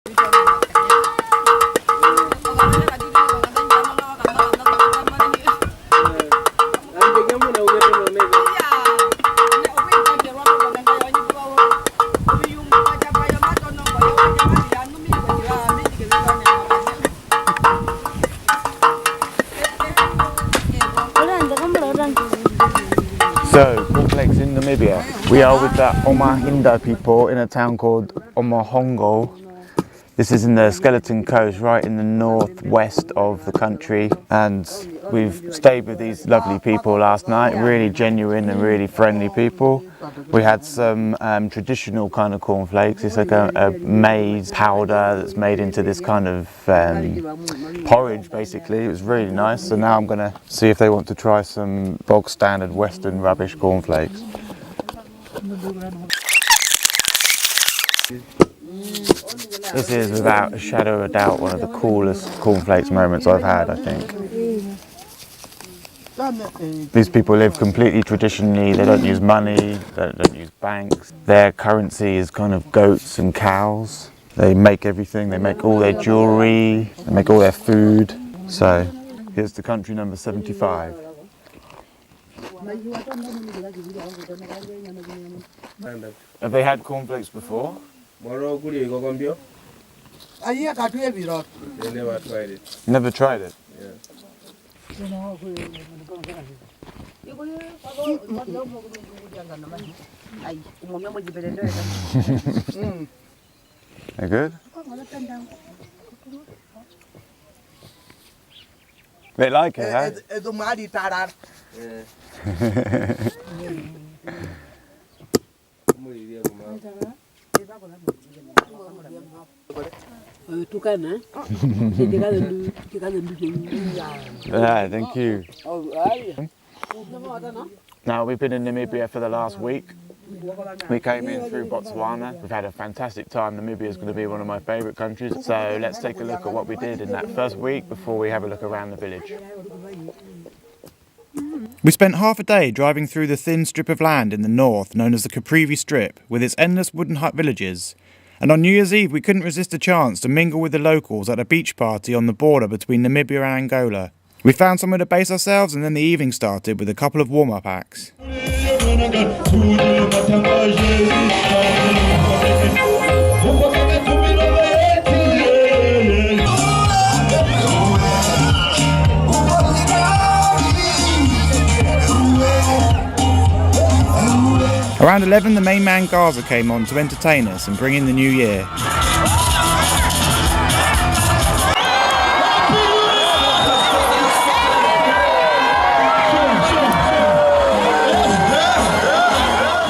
So, Corn Flakes in Namibia. We are with the Himba people in a town called Hongo. This is in the Skeleton Coast, right in the northwest of the country, and we've stayed with these lovely people last night, really genuine and really friendly people. We had some traditional kind of cornflakes. It's like a maize powder that's made into this kind of porridge basically. It was really nice, so now I'm going to see if they want to try some bog standard western rubbish cornflakes. This is without a shadow of a doubt one of the coolest cornflakes moments I've had, I think. These people live completely traditionally, they don't use money, they don't use banks. Their currency is kind of goats and cows. They make everything, they make all their jewellery, they make all their food. So here's to country number 75. Have they had cornflakes before? I never tried it. Never tried it? Yeah. They're good? They like it, huh? Yeah, thank you. Now, we've been in Namibia for the last week. We came in through Botswana. We've had a fantastic time. Namibia is going to be one of my favourite countries. So let's take a look at what we did in that first week before we have a look around the village. We spent half a day driving through the thin strip of land in the north known as the Caprivi Strip, with its endless wooden hut villages. And on New Year's Eve we couldn't resist a chance to mingle with the locals at a beach party on the border between Namibia and Angola. We found somewhere to base ourselves, and then the evening started with a couple of warm-up acts. Around 11 the main man Gaza came on to entertain us and bring in the new year.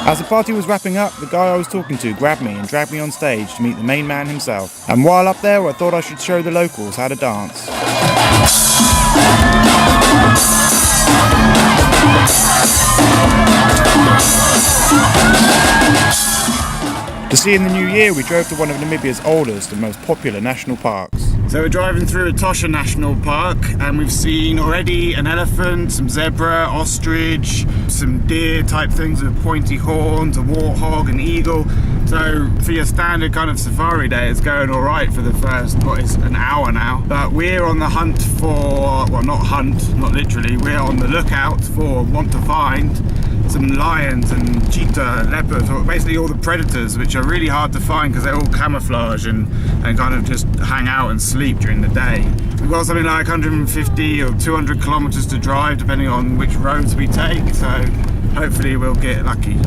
As the party was wrapping up, the guy I was talking to grabbed me and dragged me on stage to meet the main man himself. And while up there, I thought I should show the locals how to dance. To see in the new year, we drove to one of Namibia's oldest and most popular national parks. So we're driving through Etosha National Park, and we've seen already an elephant, some zebra, ostrich, some deer type things with pointy horns, a warthog, an eagle. So for your standard kind of safari day, it's going all right for the first, it's an hour now. But we're on the hunt for, well, not hunt, not literally, we're on the lookout for, want to find some lions and cheetah, leopards, or basically all the predators, which are really hard to find because they're all camouflage and kind of just hang out and sleep during the day. We've got something like 150 or 200 kilometers to drive depending on which roads we take, so hopefully we'll get lucky.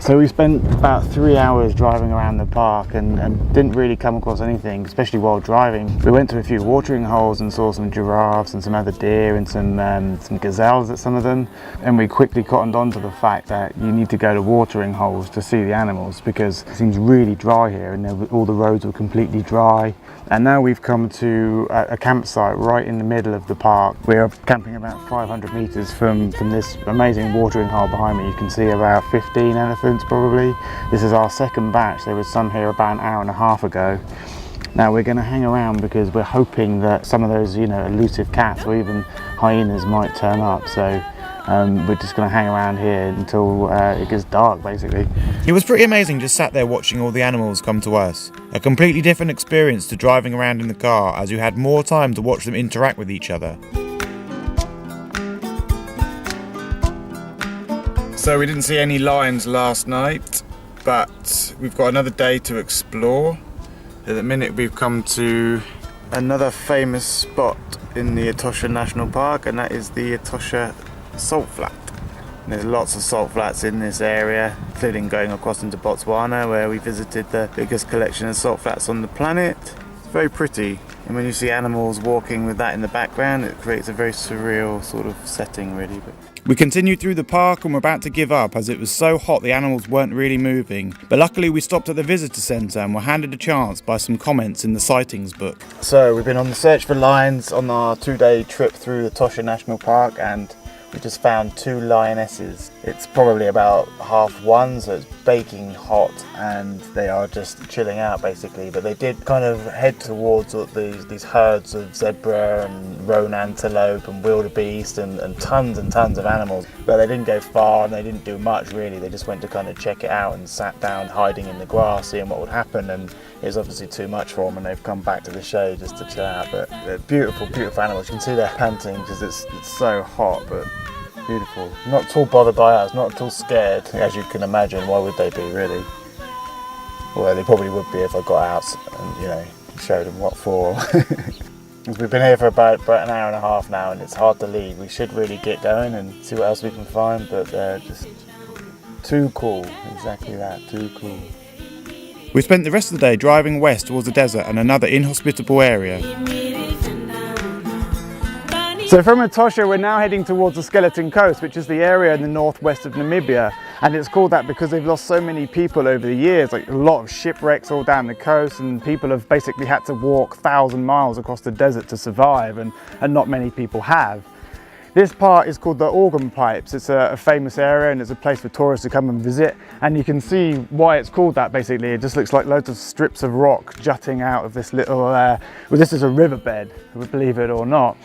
So we spent about 3 hours driving around the park and didn't really come across anything, especially while driving. We went to a few watering holes and saw some giraffes and some other deer and some gazelles at some of them. And we quickly cottoned on to the fact that you need to go to watering holes to see the animals, because it seems really dry here and all the roads were completely dry. And now we've come to a campsite right in the middle of the park. We're camping about 500 meters from this amazing watering hole behind me. You can see about 15 elephants probably. This is our second batch. There was some here about an hour and a half ago. Now we're going to hang around because we're hoping that some of those, elusive cats or even hyenas might turn up. So We're just going to hang around here until it gets dark, basically. It was pretty amazing just sat there watching all the animals come to us. A completely different experience to driving around in the car, as you had more time to watch them interact with each other. So we didn't see any lions last night, but we've got another day to explore. At the minute we've come to another famous spot in the Etosha National Park, and that is the Etosha Salt Flat. There's lots of salt flats in this area, including going across into Botswana, where we visited the biggest collection of salt flats on the planet. It's very pretty, and when you see animals walking with that in the background, it creates a very surreal sort of setting, really. We continued through the park and were about to give up as it was so hot the animals weren't really moving. But luckily we stopped at the visitor centre and were handed a chance by some comments in the sightings book. So we've been on the search for lions on our 2-day trip through the Etosha National Park, and we just found 2 lionesses. It's probably about 1:30, so it's baking hot and they are just chilling out basically. But they did kind of head towards these herds of zebra and roan antelope and wildebeest and tons of animals. But they didn't go far and they didn't do much really. They just went to kind of check it out and sat down hiding in the grass, seeing what would happen. And it was obviously too much for them and they've come back to the shade just to chill out. But they're beautiful, beautiful animals. You can see they're panting because it's so hot, but beautiful. Not at all bothered by us, not at all scared, as you can imagine. Why would they be, really? Well, they probably would be if I got out and, you know, showed them what for. We've been here for about an hour and a half now and it's hard to leave. We should really get going and see what else we can find, but they're just too cool. Exactly that, too cool. We spent the rest of the day driving west towards the desert and another inhospitable area. So from Etosha we're now heading towards the Skeleton Coast, which is the area in the northwest of Namibia, and it's called that because they've lost so many people over the years, like a lot of shipwrecks all down the coast, and people have basically had to walk 1,000 miles across the desert to survive, and not many people have. This part is called the Organ Pipes. It's a famous area and it's a place for tourists to come and visit, and you can see why it's called that basically. It just looks like loads of strips of rock jutting out of this little, well, this is a riverbed, believe it or not.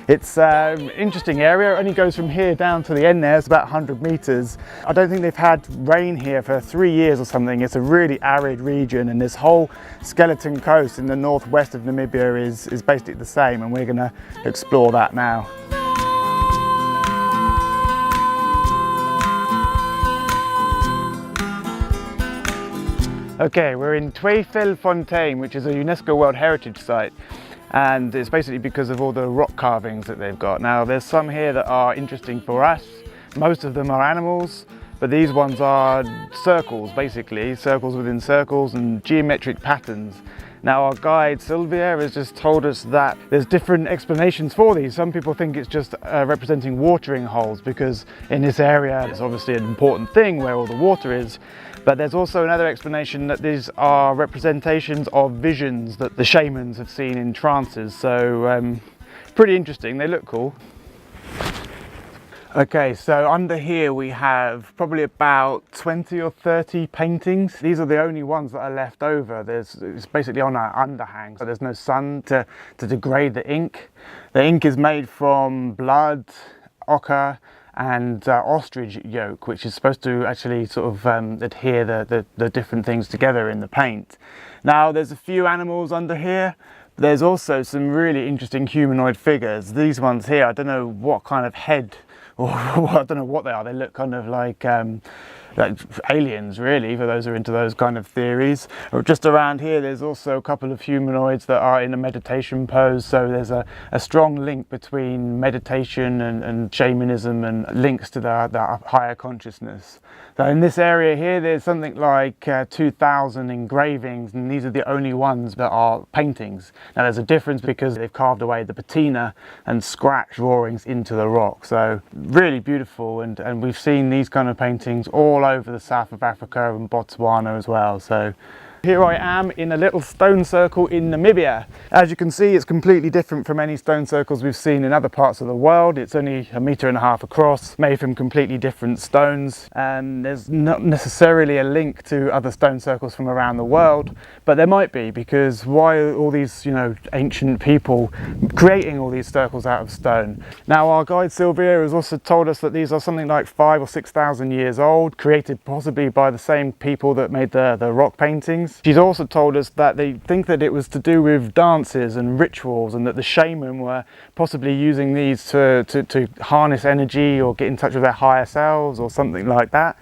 It's an interesting area. It only goes from here down to the end there. It's about 100 meters. I don't think they've had rain here for 3 years or something. It's a really arid region, and this whole Skeleton Coast in the northwest of Namibia is basically the same, and we're going to explore that now. Okay, we're in Tweefelfontein, which is a UNESCO World Heritage Site. And it's basically because of all the rock carvings that they've got. Now there's some here that are interesting for us. Most of them are animals, but these ones are circles, basically, circles within circles and geometric patterns. Now our guide Sylvia has just told us that there's different explanations for these. Some people think it's just representing watering holes, because in this area it's obviously an important thing where all the water is. But there's also another explanation that these are representations of visions that the shamans have seen in trances. So pretty interesting, they look cool. Okay, so under here we have probably about 20 or 30 paintings. These are the only ones that are left over. It's basically on an underhang, so there's no sun to degrade the ink. The ink is made from blood, ochre, and ostrich yolk, which is supposed to actually sort of adhere the different things together in the paint. Now there's a few animals under here. There's also some really interesting humanoid figures. These ones here, I don't know what kind of head, or I don't know what they are. They look kind of like aliens, really, for those who are into those kind of theories. Or just around here there's also a couple of humanoids that are in a meditation pose, so there's a strong link between meditation and shamanism and links to the higher consciousness. So in this area here there's something like 2,000 engravings, and these are the only ones that are paintings. Now there's a difference because they've carved away the patina and scratch drawings into the rock, so really beautiful, and we've seen these kind of paintings all over the south of Africa and Botswana as well, so Here I am in a little stone circle in Namibia. As you can see, it's completely different from any stone circles we've seen in other parts of the world. It's only 1.5 meters across, made from completely different stones, and there's not necessarily a link to other stone circles from around the world, but there might be, because why are all these, ancient people creating all these circles out of stone? Now, our guide Sylvia has also told us that these are something like 5,000 or 6,000 years old, created possibly by the same people that made the rock paintings. She's also told us that they think that it was to do with dances and rituals, and that the shaman were possibly using these to harness energy or get in touch with their higher selves or something like that.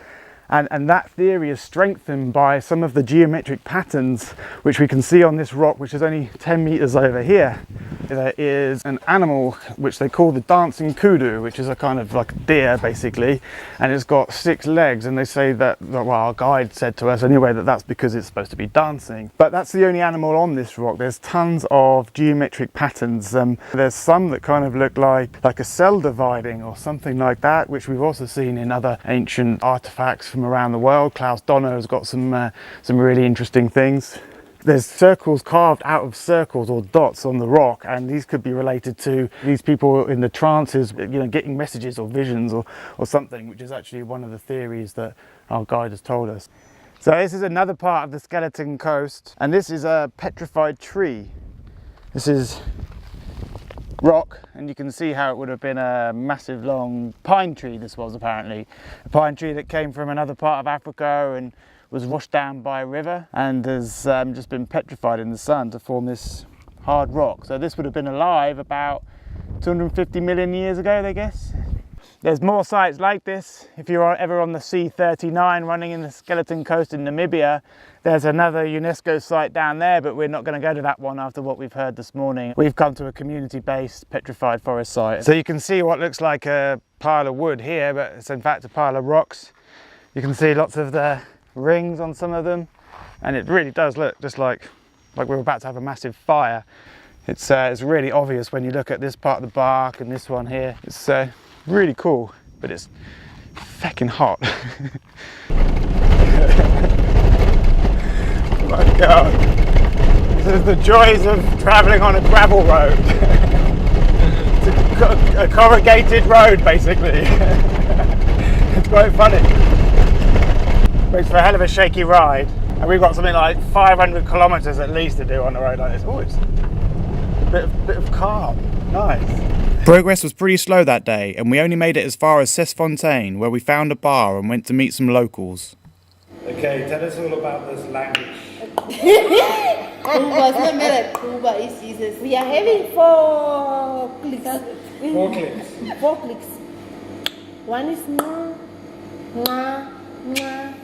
And that theory is strengthened by some of the geometric patterns which we can see on this rock, which is only 10 meters over here. There is an animal which they call the dancing kudu, which is a kind of like a deer basically, and it's got 6 legs, and they say that, well, our guide said to us anyway, that that's because it's supposed to be dancing. But that's the only animal on this rock. There's tons of geometric patterns. There's some that kind of look like a cell dividing or something like that, which we've also seen in other ancient artifacts from around the world. Klaus Donner has got some really interesting things. There's circles carved out of circles or dots on the rock, and these could be related to these people in the trances, getting messages or visions or something, which is actually one of the theories that our guide has told us. So this is another part of the Skeleton Coast, and this is a petrified tree. This is rock, and you can see how it would have been a massive long pine tree. This was apparently a pine tree that came from another part of Africa and was washed down by a river, and has just been petrified in the sun to form this hard rock. So this would have been alive about 250 million years ago, they guess. There's more sites like this. If you're ever on the C39 running in the Skeleton Coast in Namibia, there's another UNESCO site down there, but we're not going to go to that one after what we've heard this morning. We've come to a community-based Petrified Forest site. So you can see what looks like a pile of wood here, but it's in fact a pile of rocks. You can see lots of the rings on some of them, and it really does look just like we're about to have a massive fire. It's really obvious when you look at this part of the bark and this one here. It's really cool, but it's fucking hot. Oh my god, this is the joys of travelling on a gravel road. It's a corrugated road basically. It's quite funny. Makes for a hell of a shaky ride, and we've got something like 500 kilometers at least to do on a road like this. Oh, it's a bit of calm. Nice. Progress was pretty slow that day, and we only made it as far as Sesfontein, where we found a bar and went to meet some locals. Okay, tell us all about this language. We are having 4 clicks. 4 clicks. 4 clicks. One is mwah, mwah, mwah.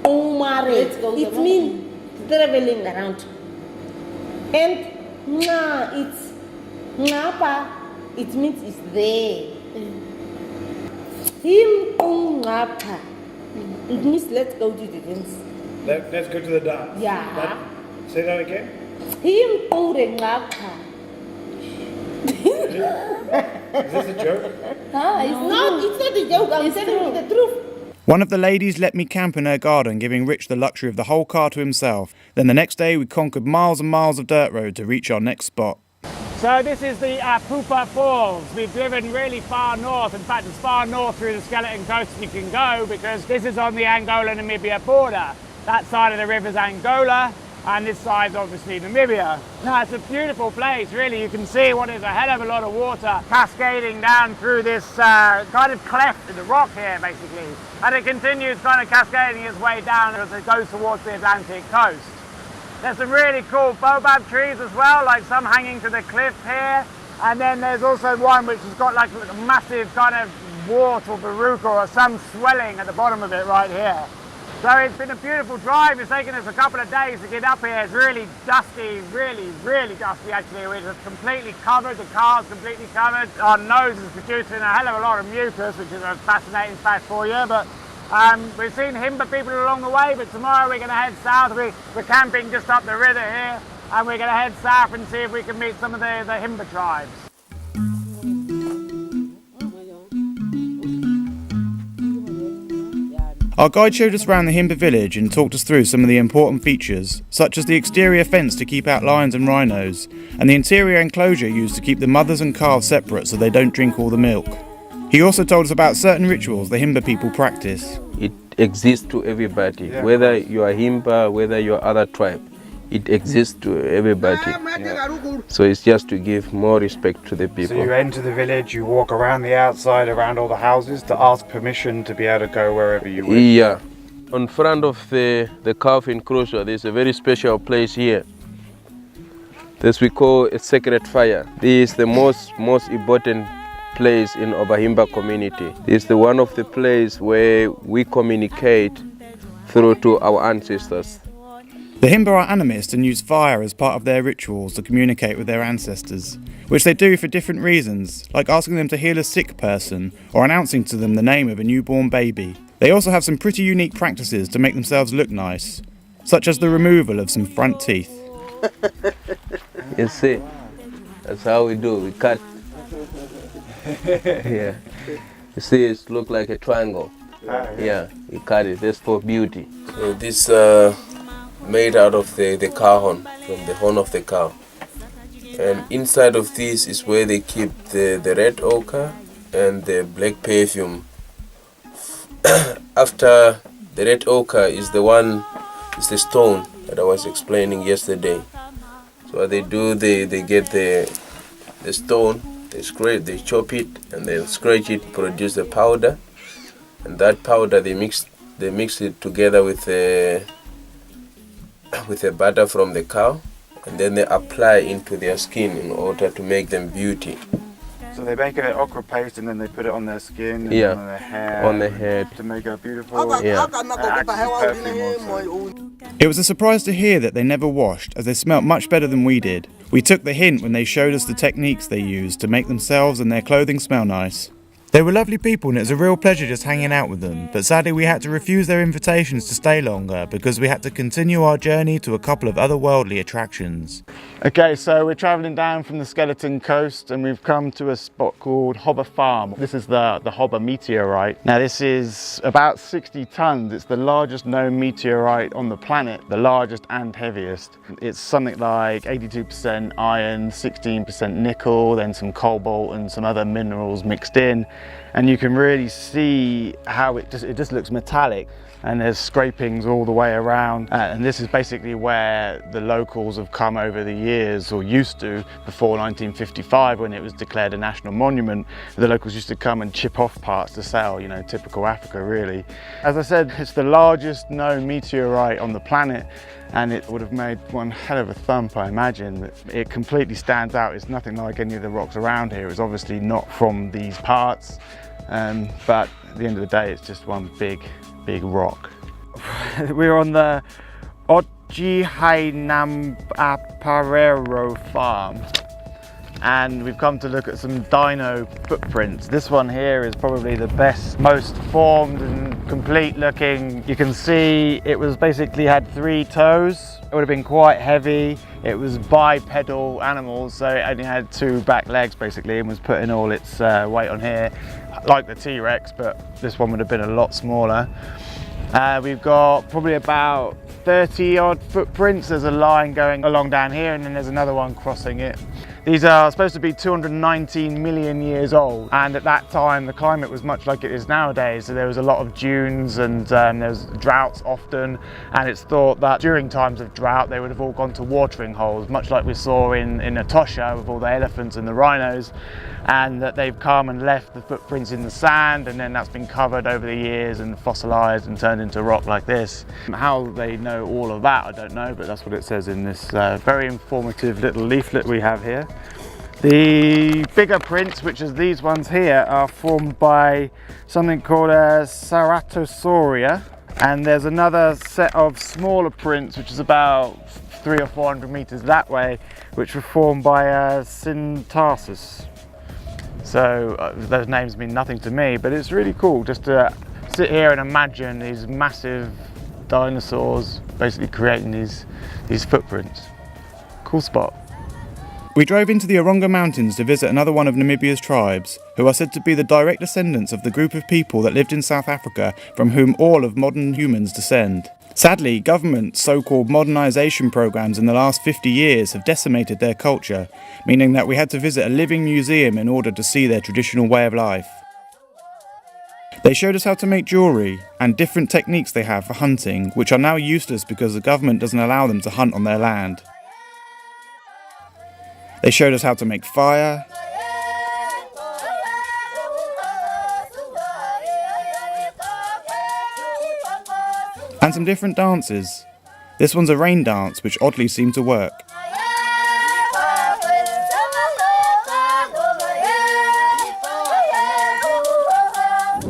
Umare. It means traveling around. And mwah, it's ngapa. It means it's there. Him ngapa. It means let's go to the dance. Let's go to the dance. Yeah. Say that again. Him ngapa. Is this a joke? It's not a joke. I'm telling you the truth. One of the ladies let me camp in her garden, giving Rich the luxury of the whole car to himself. Then the next day we conquered miles and miles of dirt road to reach our next spot. So this is the Epupa Falls. We've driven really far north, in fact as far north through the Skeleton Coast as you can go, because this is on the Angola-Namibia border. That side of the river's Angola, and this side's obviously Namibia. Now it's a beautiful place, really. You can see what is a hell of a lot of water cascading down through this kind of cleft in the rock here, basically. And it continues kind of cascading its way down as it goes towards the Atlantic coast. There's some really cool baobab trees as well, like some hanging to the cliff here. And then there's also one which has got like a massive kind of wart or verruca or some swelling at the bottom of it right here. So it's been a beautiful drive. It's taken us a couple of days to get up here. It's really dusty, really dusty actually. We're just completely covered, the car's completely covered. Our nose is producing a hell of a lot of mucus, which is a fascinating fact for you. But we've seen Himba people along the way, but tomorrow we're going to head south. We're camping just up the river here, and we're going to head south and see if we can meet some of the Himba tribes. Our guide showed us around the Himba village and talked us through some of the important features, such as the exterior fence to keep out lions and rhinos, and the interior enclosure used to keep the mothers and calves separate so they don't drink all the milk. He also told us about certain rituals the Himba people practice. It exists to everybody, whether you are Himba, whether you are other tribe. It exists to everybody. So it's just to give more respect to the people. So you enter the village, you walk around the outside, around all the houses to ask permission to be able to go wherever you wish. Yeah. On front of the calf enclosure, there's a very special place here. This we call a sacred fire. This is the most important place in our Himba community. It's the one of the place where we communicate through to our ancestors. The Himba are animists and use fire as part of their rituals to communicate with their ancestors, which they do for different reasons, like asking them to heal a sick person or announcing to them the name of a newborn baby. They also have some pretty unique practices to make themselves look nice, such as the removal of some front teeth. You see, that's how we do, we cut. Yeah. You see, it looks like a triangle. Yeah, we cut it, that's for beauty. So this made out of the cow horn, from the horn of the cow. And inside of this is where they keep the red ochre and the black perfume. After the red ochre is the stone that I was explaining yesterday. So what they do, they get the stone, they chop it and then scratch it, produce the powder. And that powder they mix it together with the butter from the cow, and then they apply into their skin in order to make them beauty. So they make an ochre paste and then they put it on their skin and on their hair. On the head. To make it beautiful. Yeah. It was a surprise to hear that they never washed, as they smelt much better than we did. We took the hint when they showed us the techniques they used to make themselves and their clothing smell nice. They were lovely people and it was a real pleasure just hanging out with them, but sadly we had to refuse their invitations to stay longer because we had to continue our journey to a couple of otherworldly attractions. Okay, so we're travelling down from the Skeleton Coast and we've come to a spot called Hobba Farm. This is the Hobba meteorite. Now this is about 60 tons. It's the largest known meteorite on the planet, the largest and heaviest. It's something like 82% iron, 16% nickel, then some cobalt and some other minerals mixed in. And you can really see how it just looks metallic, and there's scrapings all the way around, and this is basically where the locals have come over the years, or used to, before 1955 when it was declared a national monument. The locals used to come and chip off parts to sell, you know, typical Africa really. As I said, it's the largest known meteorite on the planet, and it would have made one hell of a thump, I imagine. It completely stands out. It's nothing like any of the rocks around here. It's obviously not from these parts, but at the end of the day, it's just one big rock. We're on the Ojihainamparero farm, and we've come to look at some dino footprints. This one here is probably the best, most formed and complete looking. You can see it was basically had 3 toes. It would have been quite heavy. It was bipedal animals, so it only had 2 back legs basically, and was putting all its weight on here, like the T-Rex, but this one would have been a lot smaller. We've got probably about 30 odd footprints. There's a line going along down here, and then there's another one crossing it. These are supposed to be 219 million years old, and at that time the climate was much like it is nowadays, so there was a lot of dunes and there was droughts often, and it's thought that during times of drought they would have all gone to watering holes, much like we saw in Etosha with all the elephants and the rhinos, and that they've come and left the footprints in the sand, and then that's been covered over the years and fossilized and turned into rock like this. How they know all of that I don't know, but that's what it says in this very informative little leaflet we have here. The bigger prints, which is these ones here, are formed by something called a Ceratosauria, and there's another set of smaller prints which is about 300 or 400 meters that way, which were formed by a Syntacus. So those names mean nothing to me, but it's really cool just to sit here and imagine these massive dinosaurs basically creating these footprints. Cool spot. We drove into the Oronga Mountains to visit another one of Namibia's tribes, who are said to be the direct descendants of the group of people that lived in South Africa from whom all of modern humans descend. Sadly, government so-called modernisation programs in the last 50 years have decimated their culture, meaning that we had to visit a living museum in order to see their traditional way of life. They showed us how to make jewellery and different techniques they have for hunting, which are now useless because the government doesn't allow them to hunt on their land. They showed us how to make fire, and some different dances. This one's a rain dance, which oddly seemed to work.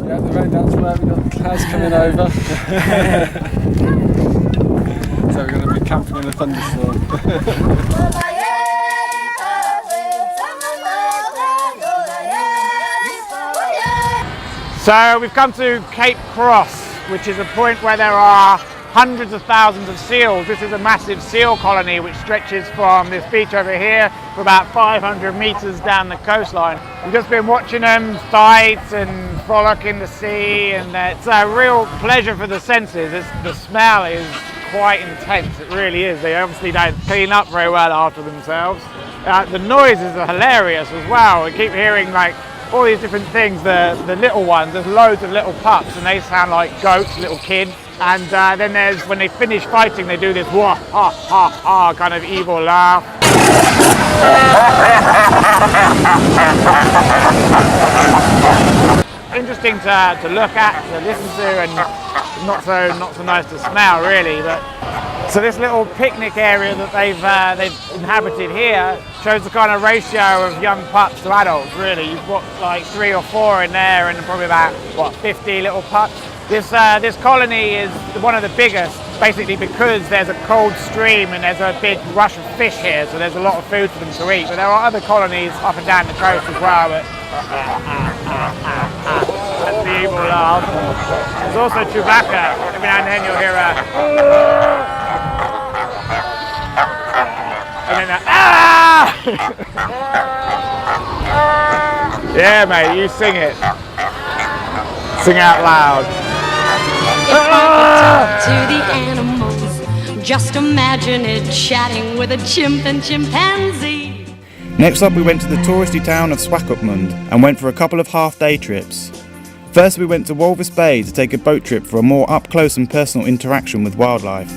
Yeah, the rain dance work, we've got the clouds coming over. So we're going to be camping in a thunderstorm. So we've come to Cape Cross, which is a point where there are hundreds of thousands of seals. This is a massive seal colony which stretches from this beach over here for about 500 metres down the coastline. We've just been watching them fight and frolic in the sea, and it's a real pleasure for the senses. The smell is quite intense, it really is. They obviously don't clean up very well after themselves. The noises are hilarious as well. We keep hearing like all these different things, the little ones, there's loads of little pups and they sound like goats, little kids. And then there's, when they finish fighting, they do this wah ha ha ha kind of evil laugh. Interesting to look at, to listen to, and not so nice to smell really. But so this little picnic area that they've inhabited here shows the kind of ratio of young pups to adults. Really, you've got like 3 or 4 in there, and probably about 50 little pups. This colony is one of the biggest, basically because there's a cold stream and there's a big rush of fish here, so there's a lot of food for them to eat. But there are other colonies up and down the coast as well. But that's the evil laugh. There's also Chewbacca. Every now and then you'll hear a and then a ah! Yeah, mate, you sing it. Sing out loud. If I could talk to the animals, just imagine it, chatting with a chimp and chimpanzee. Next up we went to the touristy town of Swakopmund and went for a couple of half-day trips. First we went to Walvis Bay to take a boat trip for a more up-close and personal interaction with wildlife.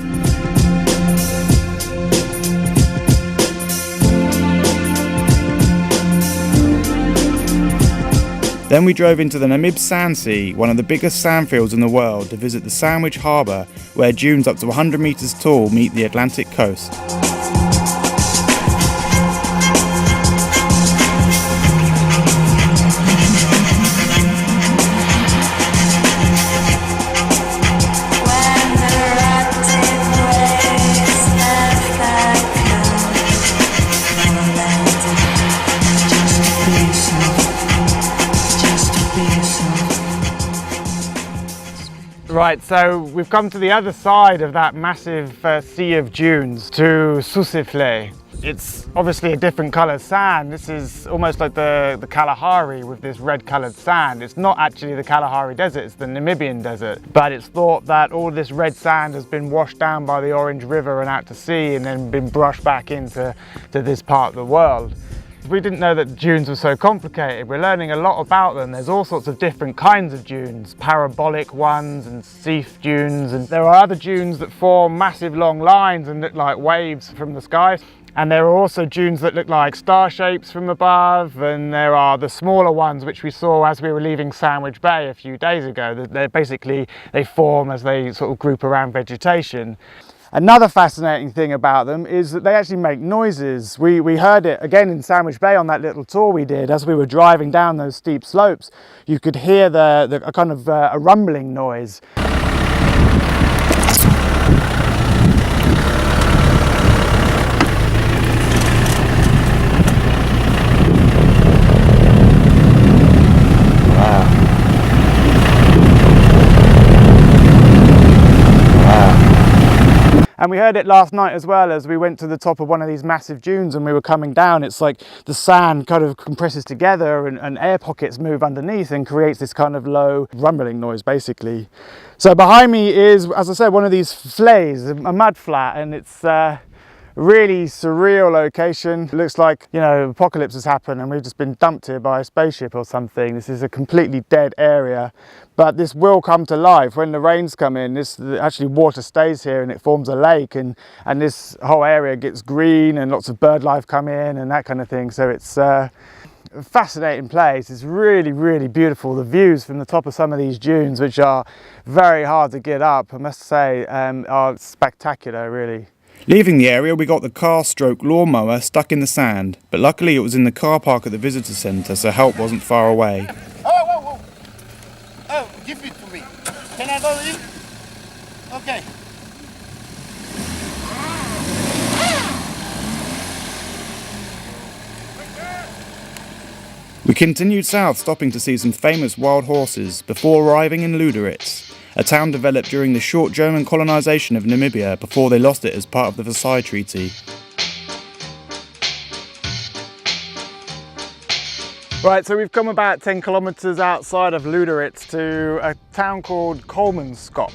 Then we drove into the Namib Sand Sea, one of the biggest sandfields in the world, to visit the Sandwich Harbour, where dunes up to 100 metres tall meet the Atlantic coast. Right, so we've come to the other side of that massive sea of dunes, to Flake. It's obviously a different coloured sand. This is almost like the Kalahari with this red coloured sand. It's not actually the Kalahari desert, it's the Namibian desert. But it's thought that all this red sand has been washed down by the Orange River and out to sea and then been brushed back into this part of the world. We didn't know that dunes were so complicated. We're learning a lot about them. There's all sorts of different kinds of dunes, parabolic ones and seaf dunes, and there are other dunes that form massive long lines and look like waves from the sky. And there are also dunes that look like star shapes from above, and there are the smaller ones which we saw as we were leaving Sandwich Bay a few days ago. They form as they sort of group around vegetation. Another fascinating thing about them is that they actually make noises. We heard it again in Sandwich Bay on that little tour we did. As we were driving down those steep slopes, you could hear a kind of a rumbling noise. And we heard it last night as well as we went to the top of one of these massive dunes and we were coming down. It's like the sand kind of compresses together and air pockets move underneath and creates this kind of low rumbling noise basically. So behind me is, as I said, one of these flays, a mud flat, and it's really surreal location. It looks like, you know, apocalypse has happened and we've just been dumped here by a spaceship or something. This is a completely dead area, but this will come to life when the rains come in. This actually water stays here and it forms a lake, and this whole area gets green and lots of bird life come in and that kind of thing. So it's a fascinating place. It's really, really beautiful. The views from the top of some of these dunes, which are very hard to get up, I must say, are spectacular, really. Leaving the area, we got the car-stroke lawnmower stuck in the sand, but luckily it was in the car park at the visitor centre, so help wasn't far away. Oh, give it to me. Can I go in? Okay. We continued south, stopping to see some famous wild horses, before arriving in Meteorites, a town developed during the short German colonisation of Namibia before they lost it as part of the Versailles Treaty. Right, so we've come about 10 kilometres outside of Meteorites to a town called Kolmanskop.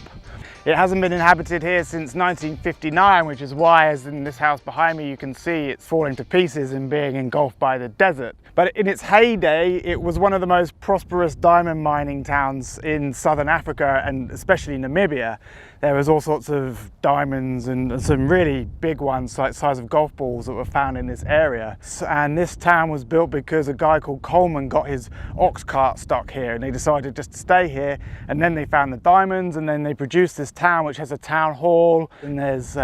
It hasn't been inhabited here since 1959, which is why, as in this house behind me, you can see it's falling to pieces and being engulfed by the desert. But in its heyday, it was one of the most prosperous diamond mining towns in southern Africa and especially Namibia. There was all sorts of diamonds and some really big ones, like the size of golf balls, that were found in this area. And this town was built because a guy called Coleman got his ox cart stuck here and they decided just to stay here. And then they found the diamonds and then they produced this town, which has a town hall, and there's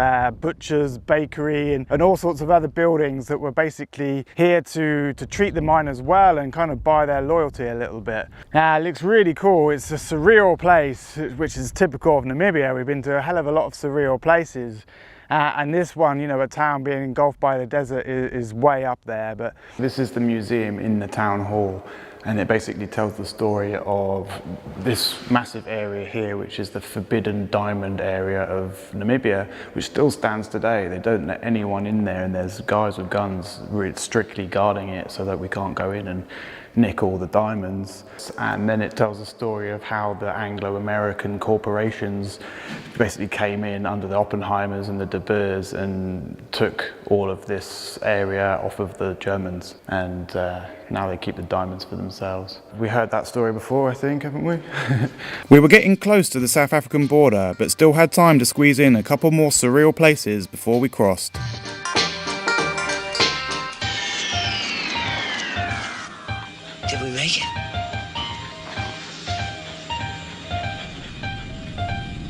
butchers, bakery, and all sorts of other buildings that were basically here to treat the miners well and kind of buy their loyalty a little bit. It looks really cool. It's a surreal place, which is typical of Namibia. We've been to a hell of a lot of surreal places. And this one, you know, a town being engulfed by the desert is way up there. But this is the museum in the town hall, and it basically tells the story of this massive area here, which is the forbidden diamond area of Namibia, which still stands today. They don't let anyone in there, and there's guys with guns really strictly guarding it so that we can't go in and nick all the diamonds. And then it tells the story of how the Anglo-American corporations basically came in under the Oppenheimers and the De Boers and took all of this area off of the Germans, and now they keep the diamonds for themselves. We heard that story before, I think, haven't we? We were getting close to the South African border, but still had time to squeeze in a couple more surreal places before we crossed. Did we make it?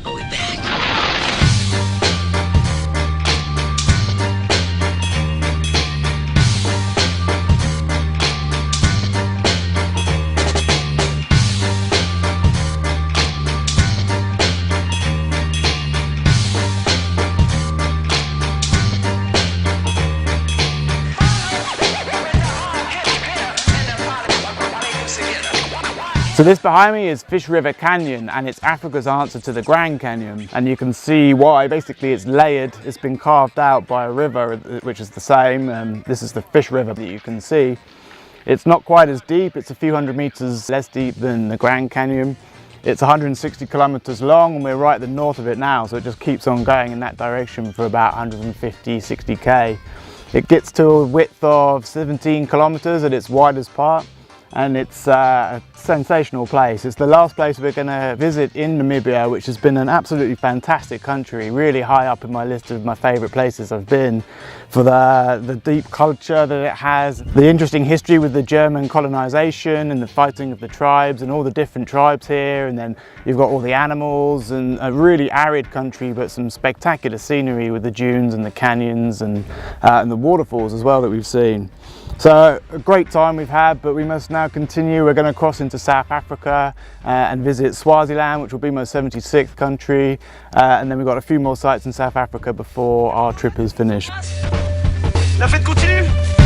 Are we back? So this behind me is Fish River Canyon, and it's Africa's answer to the Grand Canyon. And you can see why. Basically it's layered, it's been carved out by a river which is the same. This is the Fish River that you can see. It's not quite as deep, it's a few hundred meters less deep than the Grand Canyon. It's 160 kilometers long and we're right at the north of it now, so it just keeps on going in that direction for about 150, 60k. It gets to a width of 17 kilometers at its widest part. And it's a sensational place. It's the last place we're going to visit in Namibia, which has been an absolutely fantastic country, really high up in my list of my favourite places I've been, for the deep culture that it has, the interesting history with the German colonisation and the fighting of the tribes and all the different tribes here, and then you've got all the animals, and a really arid country but some spectacular scenery with the dunes and the canyons and the waterfalls as well that we've seen. So a great time we've had, but we must now continue. We're going to cross into South Africa and visit Swaziland, which will be my 76th country, and then we've got a few more sites in South Africa before our trip is finished. La fête continue.